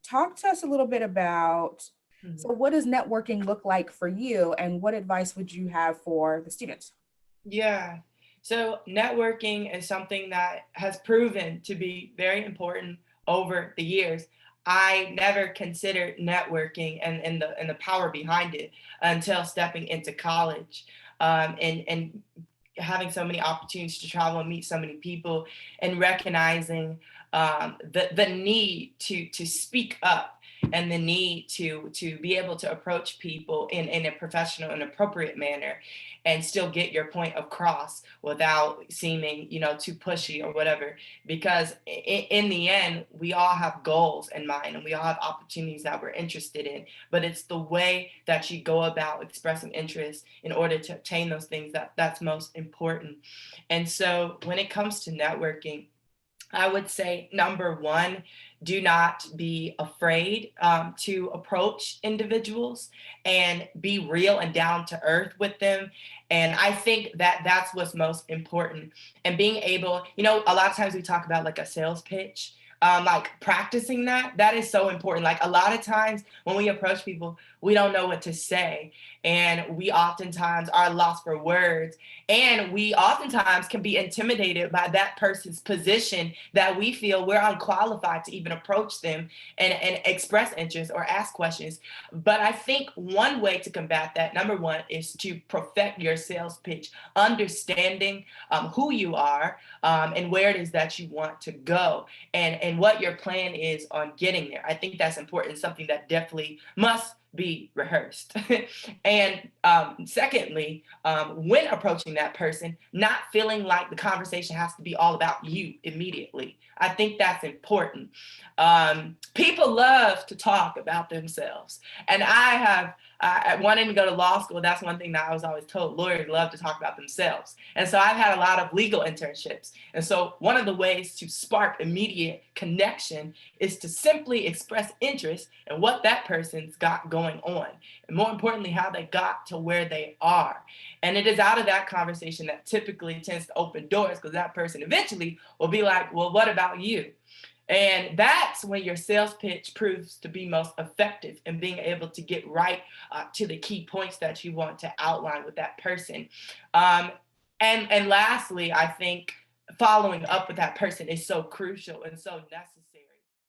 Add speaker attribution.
Speaker 1: talk to us a little bit about,
Speaker 2: Mhm.
Speaker 1: so what does networking look like for you, and what advice would you have for the students?
Speaker 2: Yeah. So networking is something that has proven to be very important over the years. I never considered networking and the power behind it until stepping into college, and having so many opportunities to travel and meet so many people, and recognizing the need to speak up, and the need to be able to approach people in a professional and appropriate manner, and still get your point across without seeming, too pushy or whatever. Because in the end, we all have goals in mind, and we all have opportunities that we're interested in. But it's the way that you go about expressing interest in order to obtain those things that's most important. And so when it comes to networking, I would say number one, do not be afraid to approach individuals, and be real and down to earth with them. And I think that that's what's most important. And being able, a lot of times we talk about like a sales pitch. Like practicing that is so important. Like a lot of times when we approach people, we don't know what to say, and we oftentimes are lost for words, and we oftentimes can be intimidated by that person's position, that we feel we're unqualified to even approach them and express interest or ask questions. But I think one way to combat that, number one, is to perfect your sales pitch, understanding who you are, and where it is that you want to go, and what your plan is on getting there. I think that's important, something that definitely must be rehearsed. And secondly, when approaching that person, not feeling like the conversation has to be all about you immediately. I think that's important. People love to talk about themselves. And wanting to go to law school, that's one thing that I was always told: lawyers love to talk about themselves. And so I've had a lot of legal internships. And so one of the ways to spark immediate connection is to simply express interest in what that person's got going on, and more importantly, how they got to where they are. And it is out of that conversation that typically tends to open doors, because that person eventually will be like, well, what about you? And that's when your sales pitch proves to be most effective in being able to get right to the key points that you want to outline with that person. Um, and lastly, I think following up with that person is so crucial and so necessary.